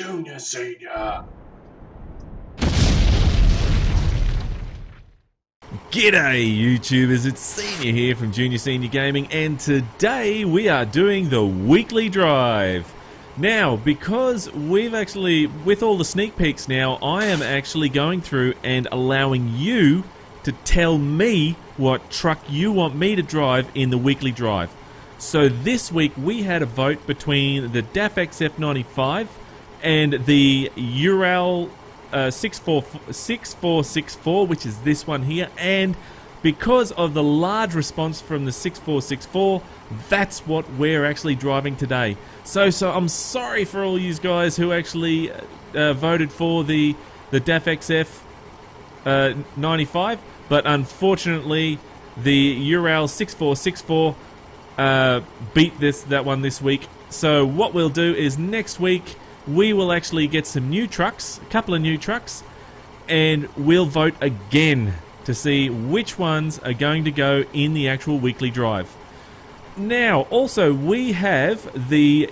Junior Senior. G'day YouTubers, it's Senior here from Junior Senior Gaming, and today we are doing the weekly drive. Now, because we've actually, with all the sneak peeks now, I am actually going through and allowing you to tell me what truck you want me to drive in the weekly drive. So this week we had a vote between the DAF F95 and the Ural 6464, which is this one here, and because of the large response from the 6464, that's what we're actually driving today. So I'm sorry for all you guys who actually voted for the DAF XF 95, but unfortunately the Ural 6464 beat that one this week. So what we'll do is next week we will actually get some new trucks, a couple of new trucks, and we'll vote again to see which ones are going to go in the actual weekly drive. Now, also, we have the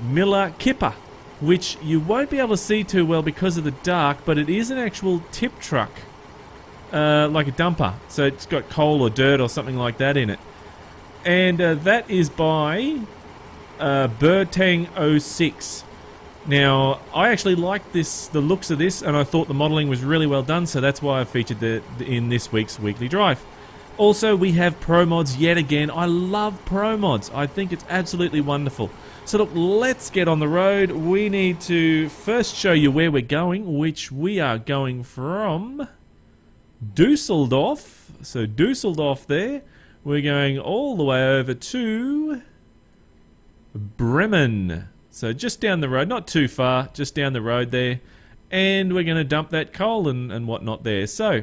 Meiller Kipper, which you won't be able to see too well because of the dark, but it is an actual tip truck, like a dumper. So it's got coal or dirt or something like that in it. And that is by Bertang 06. Now, I actually like the looks of this, and I thought the modelling was really well done, so that's why I featured in this week's weekly drive. Also, we have Pro Mods yet again. I love Pro Mods. I think it's absolutely wonderful. So look, let's get on the road. We need to first show you where we're going, which we are going from Dusseldorf. So Dusseldorf there. We're going all the way over to Bremen. So just down the road, not too far, just down the road there. And we're going to dump that coal and whatnot there. So,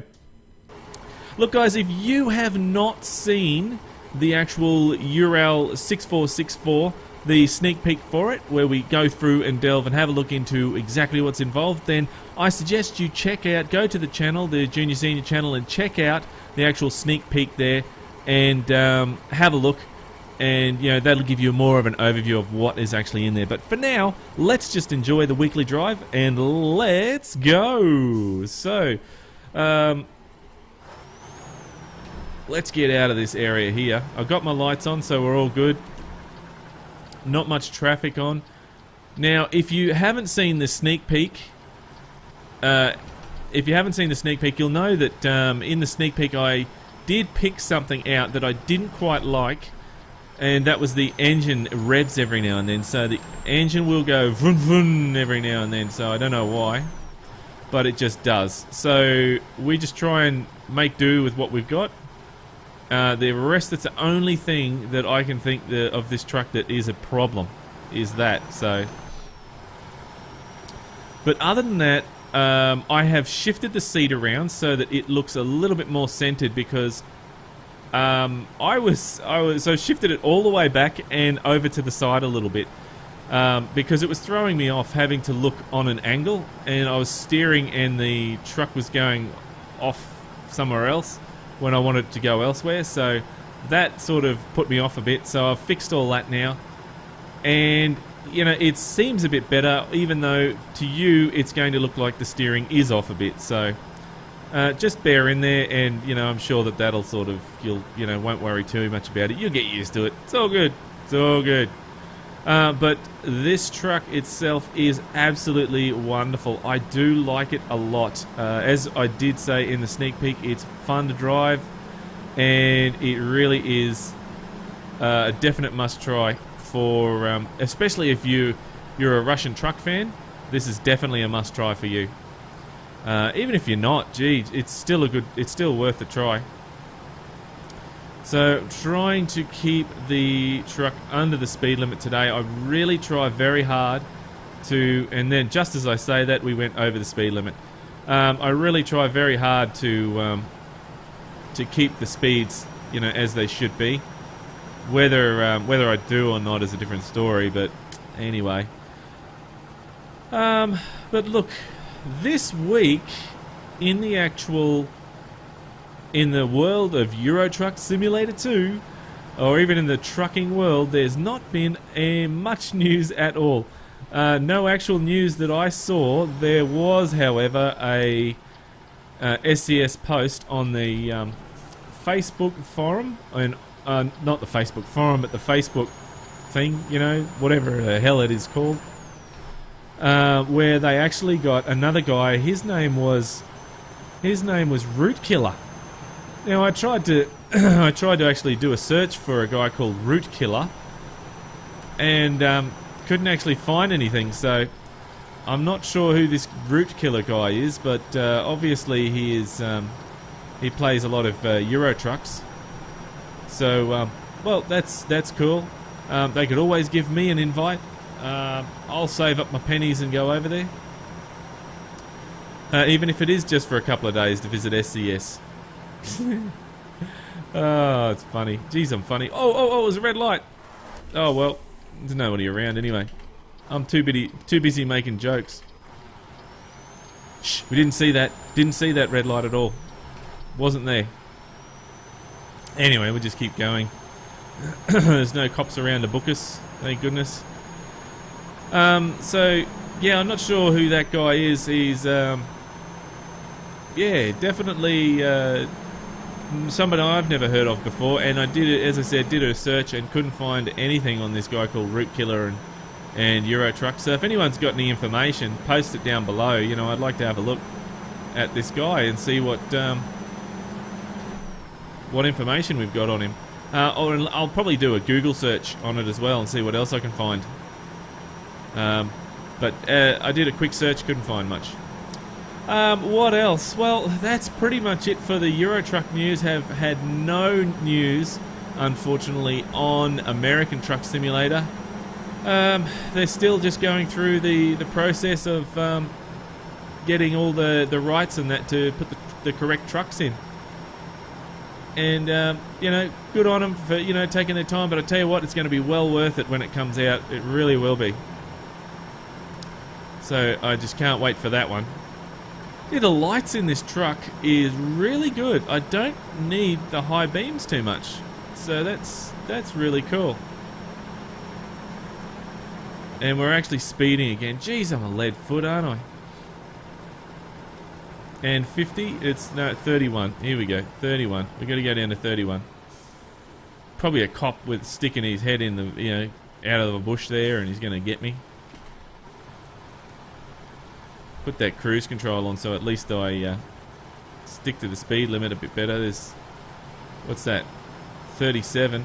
look guys, if you have not seen the actual Ural 6464, the sneak peek for it, where we go through and delve and have a look into exactly what's involved, then I suggest you go to the channel, the Junior Senior channel, and check out the actual sneak peek there and have a look. And, you know, that'll give you more of an overview of what is actually in there. But for now, let's just enjoy the weekly drive and let's go. So, let's get out of this area here. I've got my lights on, so we're all good. Not much traffic on. Now, if you haven't seen the sneak peek, you'll know that in the sneak peek I did pick something out that I didn't quite like. And that was the engine revs every now and then. So the engine will go vroom vroom every now and then. So I don't know why, but it just does. So we just try and make do with what we've got. The rest, that's the only thing that I can think of this truck that is a problem, is that. So, but other than that, I have shifted the seat around so that it looks a little bit more centered, because I shifted it all the way back and over to the side a little bit, because it was throwing me off having to look on an angle, and I was steering and the truck was going off somewhere else when I wanted to go elsewhere. So that sort of put me off a bit. So I've fixed all that now, and you know, it seems a bit better, even though to you it's going to look like the steering is off a bit. So just bear in there, and you know, I'm sure that'll sort of, won't worry too much about it. You'll get used to it. It's all good. It's all good. But this truck itself is absolutely wonderful. I do like it a lot. As I did say in the sneak peek, it's fun to drive, and it really is a definite must try for, especially if you're a Russian truck fan. This is definitely a must try for you. Even if you're not, gee, it's still worth a try. So, trying to keep the truck under the speed limit today. I really try very hard to, and then just as I say that, we went over the speed limit. I really try very hard to keep the speeds, as they should be. Whether I do or not is a different story, but anyway. But look, this week in the world of Euro Truck Simulator 2, or even in the trucking world, there's not been much news at all. No actual news that I saw. There was, however, a SCS post on the Facebook forum, and not the Facebook forum, but the Facebook thing, you know, whatever the hell it is called, where they actually got another guy. His name was Root Killer. Now I tried to I tried to actually do a search for a guy called Root Killer, and couldn't actually find anything. So I'm not sure who this Root Killer guy is, but obviously he is. He plays a lot of Euro trucks. So well, that's cool. They could always give me an invite. I'll save up my pennies and go over there. Even if it is just for a couple of days to visit SCS. Oh, it's funny. Jeez, I'm funny. Oh, it was a red light. Oh, well, there's nobody around anyway. I'm too busy making jokes. Shh, we didn't see that. Didn't see that red light at all. Wasn't there. Anyway, we'll just keep going. There's no cops around to book us. Thank goodness. So, yeah, I'm not sure who that guy is. He's, yeah, definitely somebody I've never heard of before. And I did, as I said, did a search and couldn't find anything on this guy called Root Killer and Euro Truck. So if anyone's got any information, post it down below. You know, I'd like to have a look at this guy and see what information we've got on him. Or I'll probably do a Google search on it as well and see what else I can find. But I did a quick search, couldn't find much. What else? Well, that's pretty much it for the Euro Truck news. Have had no news, unfortunately, on American Truck Simulator. They're still just going through the process of getting all the rights and that to put the correct trucks in. And, you know, good on them for, you know, taking their time. But I tell you what, it's going to be well worth it when it comes out. It really will be. So I just can't wait for that one. Yeah, the lights in this truck is really good. I don't need the high beams too much. So that's really cool. And we're actually speeding again. Jeez, I'm a lead foot, aren't I? And 50, it's, no, 31. Here we go, 31. We've got to go down to 31. Probably a cop with sticking his head in the, you know, out of a bush there, and he's going to get me. Put that cruise control on so at least I stick to the speed limit a bit better. There's, what's that, 37.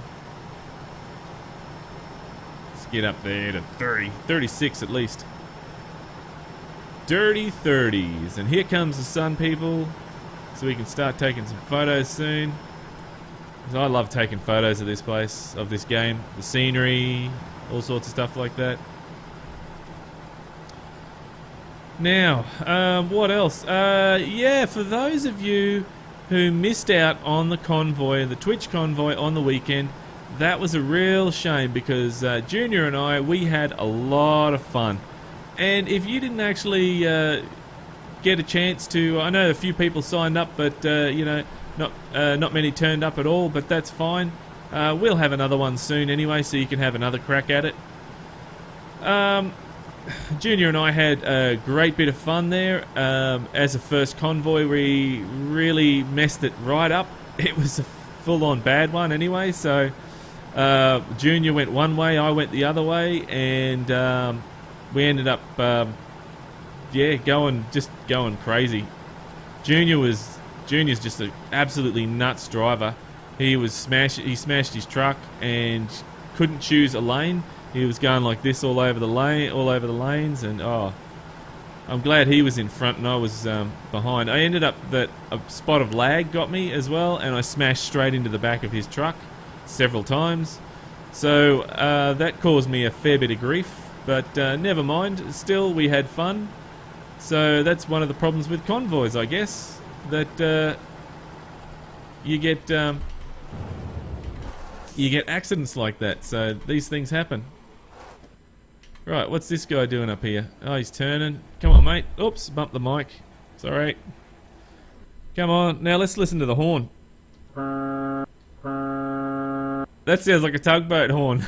Let's get up there to 30, 36 at least. Dirty 30s. And here comes the sun, people, so we can start taking some photos soon. 'Cause I love taking photos of this place, of this game, the scenery, all sorts of stuff like that. Now, what else? Yeah, for those of you who missed out on the convoy, the Twitch convoy on the weekend, that was a real shame because Junior and I, we had a lot of fun. And if you didn't actually get a chance to, I know a few people signed up, but you know, not many turned up at all, but that's fine. We'll have another one soon anyway, so you can have another crack at it. Junior and I had a great bit of fun there. As a first convoy, we really messed it right up. It was a full-on bad one anyway, so Junior went one way, I went the other way, and we ended up, yeah, going crazy. Junior's just an absolutely nuts driver. He smashed his truck and couldn't choose a lane. He was going like this all over the lanes, and oh, I'm glad he was in front and I was behind. I ended up that a spot of lag got me as well, and I smashed straight into the back of his truck several times. So that caused me a fair bit of grief, but never mind. Still, we had fun. So that's one of the problems with convoys, I guess, that you get accidents like that. So these things happen. Right, what's this guy doing up here? Oh, he's turning. Come on, mate. Oops, bumped the mic. It's alright. Come on, now let's listen to the horn. That sounds like a tugboat horn.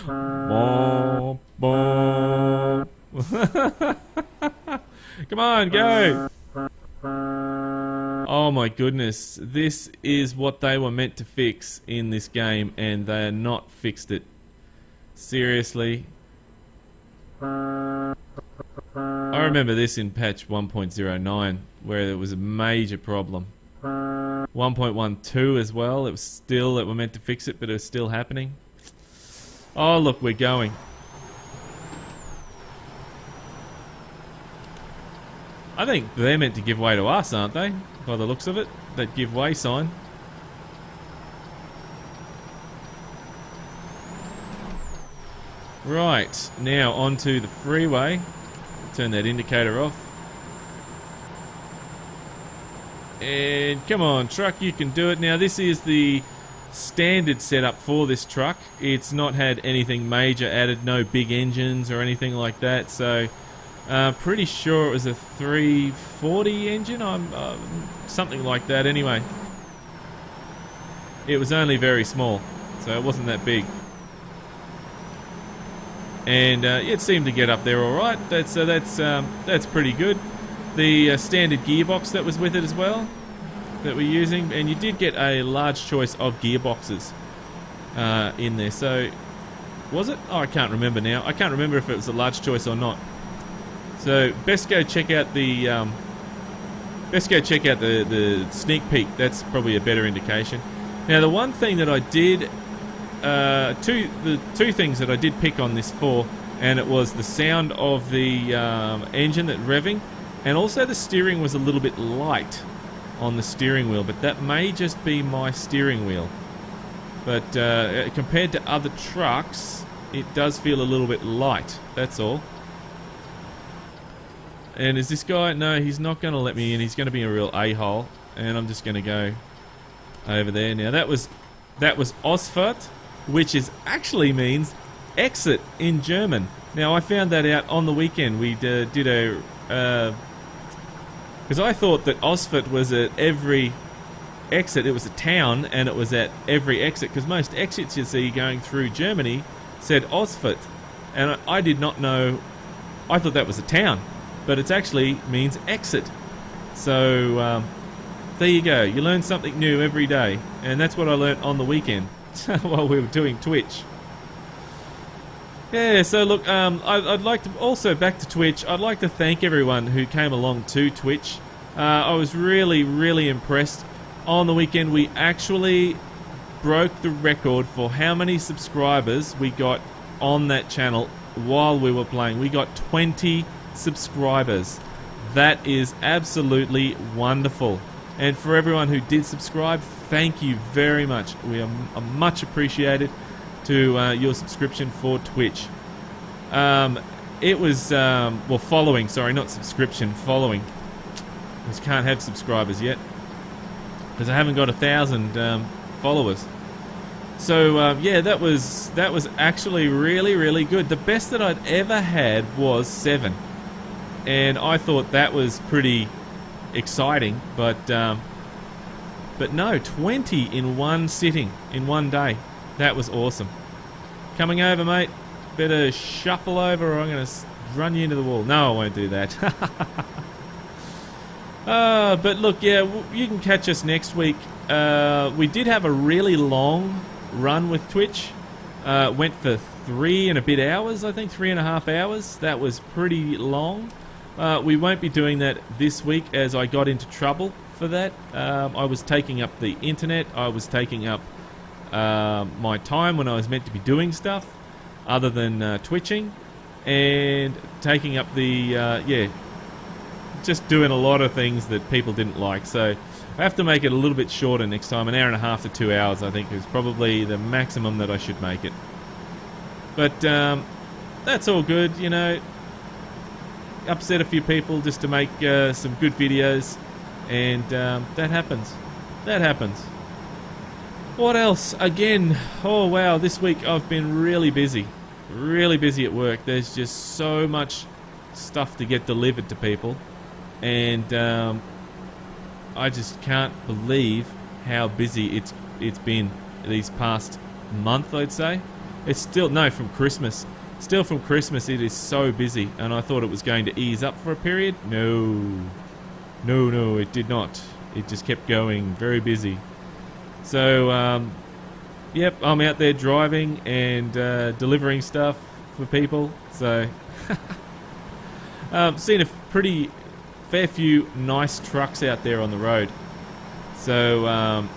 Bom, bom. Come on, go! Oh my goodness, this is what they were meant to fix in this game, and they are not fixed it. Seriously. I remember this in patch 1.09, where there was a major problem. 1.12 as well, it was still that we're meant to fix it, but it was still happening. Oh look, we're going. I think they're meant to give way to us, aren't they? By the looks of it, that give way sign. Right, now onto the freeway. Turn that indicator off. And come on, truck, you can do it. Now this is the standard setup for this truck. It's not had anything major added, no big engines or anything like that, so pretty sure it was a 340 engine, something like that anyway. It was only very small, so it wasn't that big. And it seemed to get up there all right. That's pretty good. The standard gearbox that was with it as well, that we're using, and you did get a large choice of gearboxes in there. So, was it? Oh, I can't remember now. I can't remember if it was a large choice or not. So, best go check out the sneak peek. That's probably a better indication. Now, the one thing that I did. The two things that I did pick on this for, and it was the sound of the engine that revving, and also the steering was a little bit light on the steering wheel, but that may just be my steering wheel. But compared to other trucks, it does feel a little bit light, that's all. And is this guy? No, he's not going to let me in. He's going to be a real a-hole, and I'm just going to go over there. Now that was Ausfahrt, which is actually means exit in German. Now I found that out on the weekend. We did a because I thought that Ausfahrt was at every exit. It was a town, and it was at every exit, because most exits you see going through Germany said Ausfahrt, and I did not know. I thought that was a town, but it actually means exit. So there you go. You learn something new every day, and that's what I learnt on the weekend while we were doing Twitch. Yeah, so look, I'd like to also, back to Twitch, I'd like to thank everyone who came along to Twitch. I was really, really impressed. On the weekend, we actually broke the record for how many subscribers we got on that channel while we were playing. We got 20 subscribers. That is absolutely wonderful. And for everyone who did subscribe, thank you very much. We are much appreciated to your subscription for Twitch. It was, well, following, sorry, not subscription, following. Because can't have subscribers yet, because I haven't got 1,000 followers. So yeah, that was actually really, really good. The best that I'd ever had was 7, and I thought that was pretty exciting. But no, 20 in one sitting, in one day. That was awesome. Coming over, mate. Better shuffle over, or I'm going to run you into the wall. No, I won't do that. But look, yeah, you can catch us next week. We did have a really long run with Twitch. Went for 3 and a bit hours, I think 3.5 hours. That was pretty long. We won't be doing that this week, as I got into trouble for that. I was taking up the internet. I was taking up my time when I was meant to be doing stuff other than twitching, and taking up the yeah, just doing a lot of things that people didn't like. So I have to make it a little bit shorter next time. 1.5 to 2 hours, I think, is probably the maximum that I should make it. But that's all good, you know. Upset a few people just to make some good videos, and that happens. That happens. What else? Again, oh wow, this week I've been really busy at work. There's just so much stuff to get delivered to people, and I just can't believe how busy it's been these past month, I'd say. It's still, no, from Christmas. still from Christmas it is so busy, and I thought it was going to ease up for a period. No, it did not. It just kept going, very busy. So yep, I'm out there driving and delivering stuff for people. So seen a fair few nice trucks out there on the road. So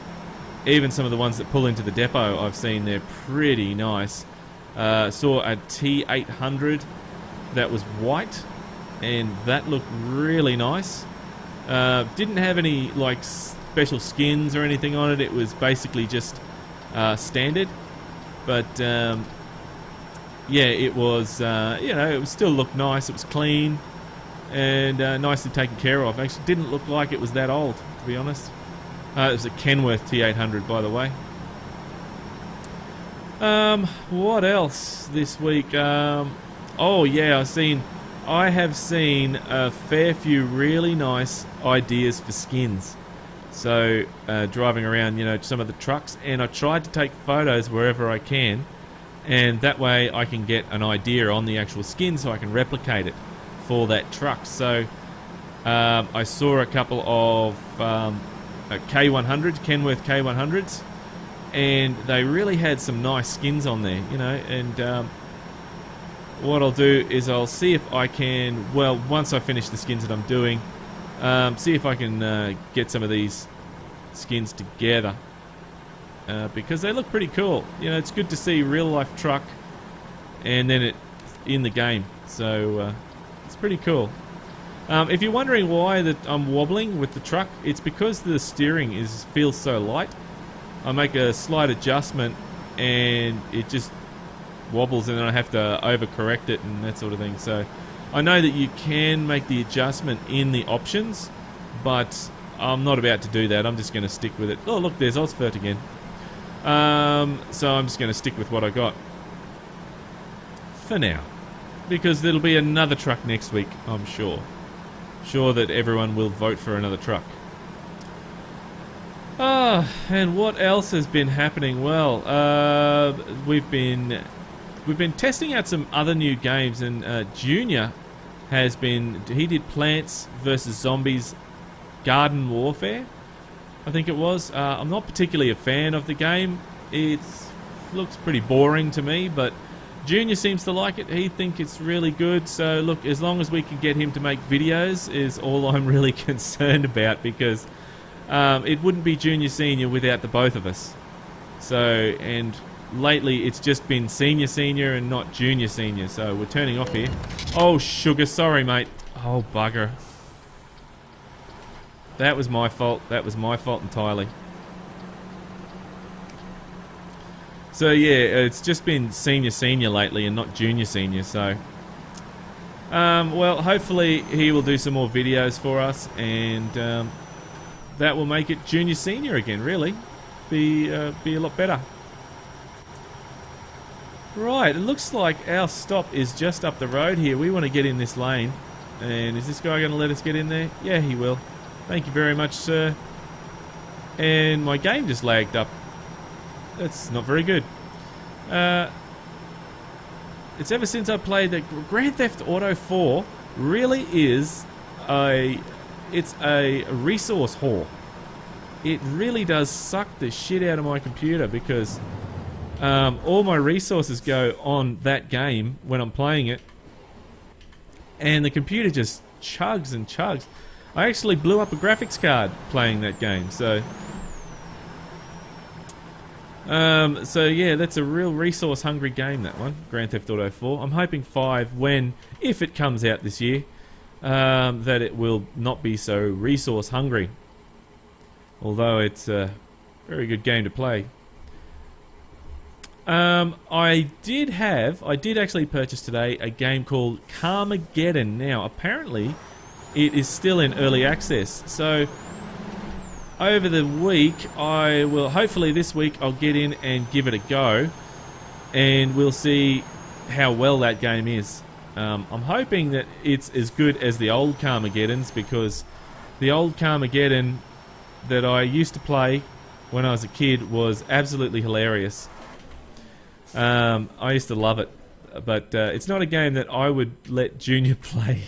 even some of the ones that pull into the depot, I've seen they're pretty nice. Saw a T800 that was white, and that looked really nice. Didn't have any like special skins or anything on it. It was basically just standard. But yeah, it was it still looked nice. It was clean and nicely taken care of. Actually, didn't look like it was that old, to be honest. It was a Kenworth T800, by the way. What else this week? Oh yeah, I have seen a fair few really nice ideas for skins. So driving around, some of the trucks, and I tried to take photos wherever I can, and that way I can get an idea on the actual skin, so I can replicate it for that truck. So I saw a couple of K100s, Kenworth K100s, and they really had some nice skins on there, and what I'll do is I'll see if I can, once I finish the skins that I'm doing, see if I can get some of these skins together, because they look pretty cool. It's good to see real life truck and then it in the game, so it's pretty cool. If you're wondering why that I'm wobbling with the truck, it's because the steering feels so light. I make a slight adjustment and it just wobbles, and then I have to overcorrect it and that sort of thing. So I know that you can make the adjustment in the options, but I'm not about to do that. I'm just going to stick with it. Oh look, there's Osfert again. So I'm just going to stick with what I got for now, because there'll be another truck next week, I'm sure. Sure that everyone will vote for another truck. And what else has been happening? Well, we've been testing out some other new games, and Junior he did Plants vs Zombies Garden Warfare, I think it was. I'm not particularly a fan of the game. It looks pretty boring to me, but Junior seems to like it. He thinks it's really good. So look, as long as we can get him to make videos is all I'm really concerned about, because it wouldn't be Junior Senior without the both of us. So, and lately it's just been Senior Senior and not Junior Senior, so we're turning off here. Oh sugar, sorry mate. Oh bugger. That was my fault. That was my fault entirely. So yeah, it's just been Senior Senior lately and not Junior Senior, so well, hopefully he will do some more videos for us, and that will make it Junior Senior again, really. Be a lot better. Right, it looks like our stop is just up the road here. We want to get in this lane. And is this guy going to let us get in there? Yeah, he will. Thank you very much, sir. And my game just lagged up. That's not very good. It's ever since I played the Grand Theft Auto 4 really is it's a resource whore. It really does suck the shit out of my computer, because all my resources go on that game when I'm playing it, and the computer just chugs and chugs. I actually blew up a graphics card playing that game, so yeah, that's a real resource hungry game, that one, Grand Theft Auto 4. I'm hoping 5, if it comes out this year, that it will not be so resource hungry, although it's a very good game to play. I did actually purchase today a game called Carmageddon. Now, apparently, it is still in early access. So, over the week, hopefully this week, I'll get in and give it a go, and we'll see how well that game is. I'm hoping that it's as good as the old Carmageddons, because the old Carmageddon that I used to play when I was a kid was absolutely hilarious. I used to love it. but it's not a game that I would let Junior play.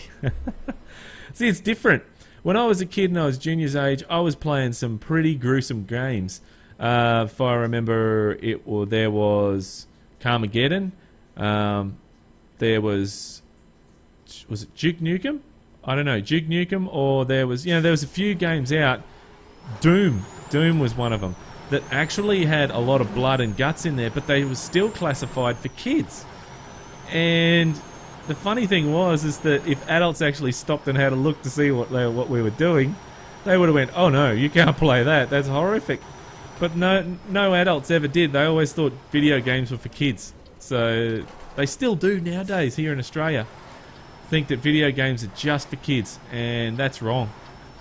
See, it's different. When I was a kid and I was Junior's age, I was playing some pretty gruesome games. If I remember, there was Carmageddon. There was it Duke Nukem? I don't know, Duke Nukem, or there was a few games out. Doom was one of them that actually had a lot of blood and guts in there, but they were still classified for kids. And the funny thing is that if adults actually stopped and had a look to see what we were doing, they would have went, "Oh no, you can't play that. That's horrific." But no adults ever did. They always thought video games were for kids. So they still do nowadays here in Australia. Think that video games are just for kids, and that's wrong,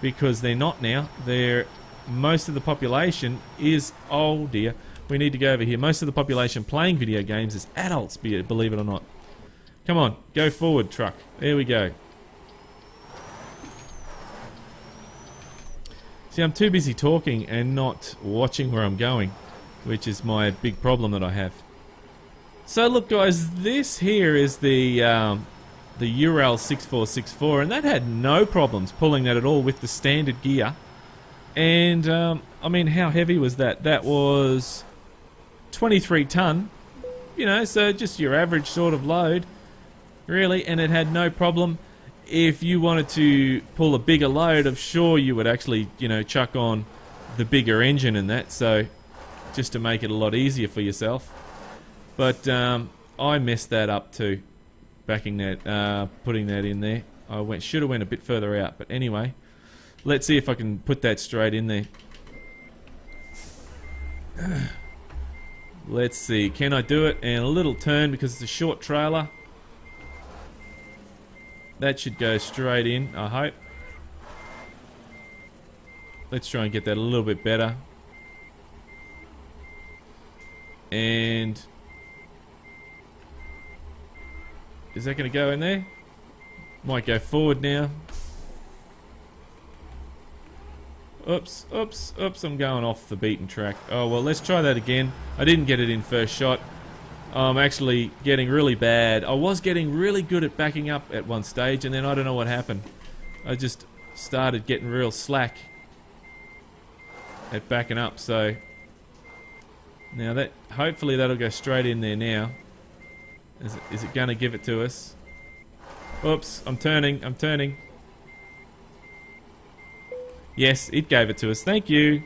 because they're not now. Most of the population is, oh dear, we need to go over here. Most of the population playing video games is adults, believe it or not. Come on, go forward, truck. There we go. See, I'm too busy talking and not watching where I'm going, which is my big problem that I have. So look guys, this here is the Ural 6464, and that had no problems pulling that at all with the standard gear. And I mean, how heavy was that? That was 23 ton, so just your average sort of load, really, and it had no problem. If you wanted to pull a bigger load, I'm sure you would actually, chuck on the bigger engine and that, so just to make it a lot easier for yourself. But I messed that up too, putting that in there. I should have went a bit further out, but anyway, let's see if I can put that straight in there. Let's see, can I do it? And a little turn because it's a short trailer. That should go straight in, I hope. Let's try and get that a little bit better. And is that going to go in there? Might go forward now. Oops, I'm going off the beaten track. Oh, well, let's try that again. I didn't get it in first shot. I'm actually getting really bad. I was getting really good at backing up at one stage, and then I don't know what happened. I just started getting real slack at backing up, so now hopefully that'll go straight in there now. Is it going to give it to us? Oops, I'm turning. Yes, it gave it to us. Thank you.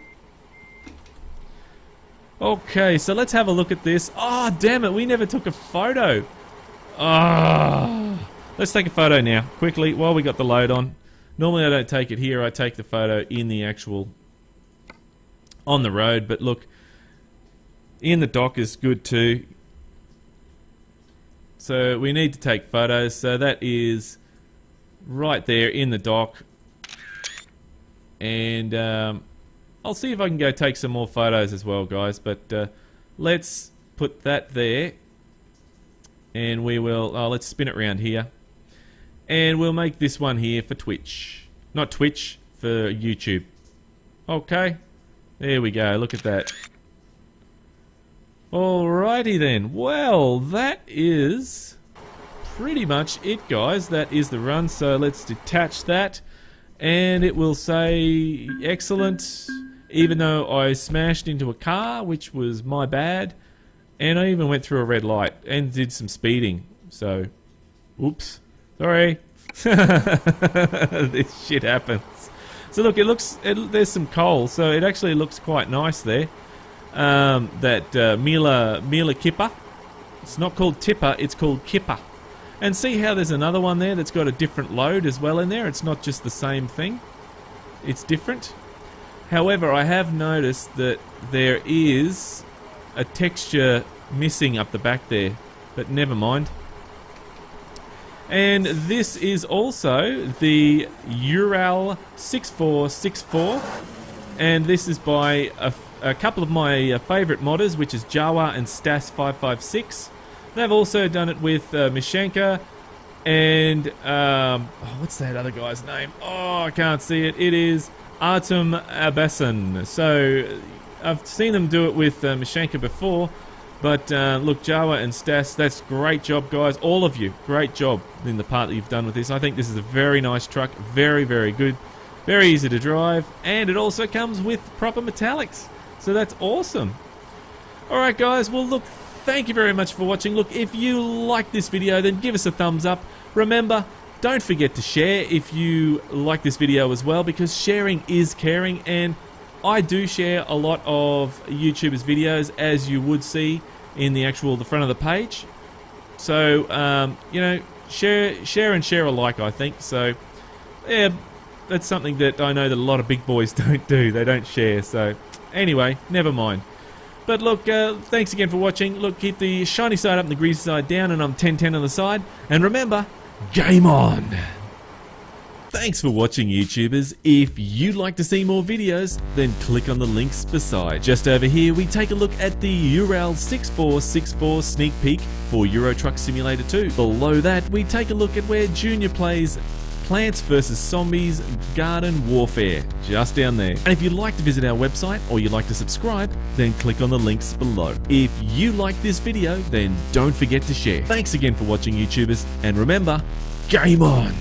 Okay, so let's have a look at this. Oh, damn it, we never took a photo. Let's take a photo now, quickly, while we got the load on. Normally I don't take it here, I take the photo in the actual, on the road, but look, in the dock is good too. So we need to take photos, so that is right there in the dock. And I'll see if I can go take some more photos as well, guys, but let's put that there, and we will, let's spin it around here, and we'll make this one here for Twitch. Not Twitch, for YouTube. Okay, there we go, look at that. Alrighty then, well, that is pretty much it, guys. That is the run, so let's detach that, and it will say excellent. Even though I smashed into a car, which was my bad, and I even went through a red light and did some speeding. So, oops, sorry. This shit happens. So look, there's some coal, so it actually looks quite nice there. That Meiller Kipper. It's not called Tipper, it's called Kipper. And see how there's another one there that's got a different load as well in there. It's not just the same thing. It's different. However, I have noticed that there is a texture missing up the back there, but never mind. And this is also the Ural 6464, and this is by a couple of my favourite modders, which is Jawa and Stas556. They've also done it with Mishanka and what's that other guy's name? Oh, I can't see it. It is Artem Abasan. So I've seen them do it with Mishanka before, But look, Jawa and Stas, that's great job, guys. All of you, great job in the part that you've done with this. I think this is a very nice truck. Very, very good. Very easy to drive. And it also comes with proper metallics. So that's awesome. Alright, guys. Well, look, thank you very much for watching. Look, if you like this video, then give us a thumbs up. Remember, don't forget to share if you like this video as well, because sharing is caring, and I do share a lot of YouTubers' videos, as you would see in the front of the page. So, you know, share and share alike, I think. So, yeah, that's something that I know that a lot of big boys don't do. They don't share. So, anyway, never mind. But look, thanks again for watching. Look, keep the shiny side up and the greasy side down, and I'm 10-10 on the side. And remember, game on! Thanks for watching, YouTubers. If you'd like to see more videos, then click on the links beside. Just over here, we take a look at the Ural 6464 sneak peek for Euro Truck Simulator 2. Below that, we take a look at where Junior plays Plants vs Zombies Garden Warfare, just down there. And if you'd like to visit our website or you'd like to subscribe, then click on the links below. If you like this video, then don't forget to share. Thanks again for watching, YouTubers, and remember, game on!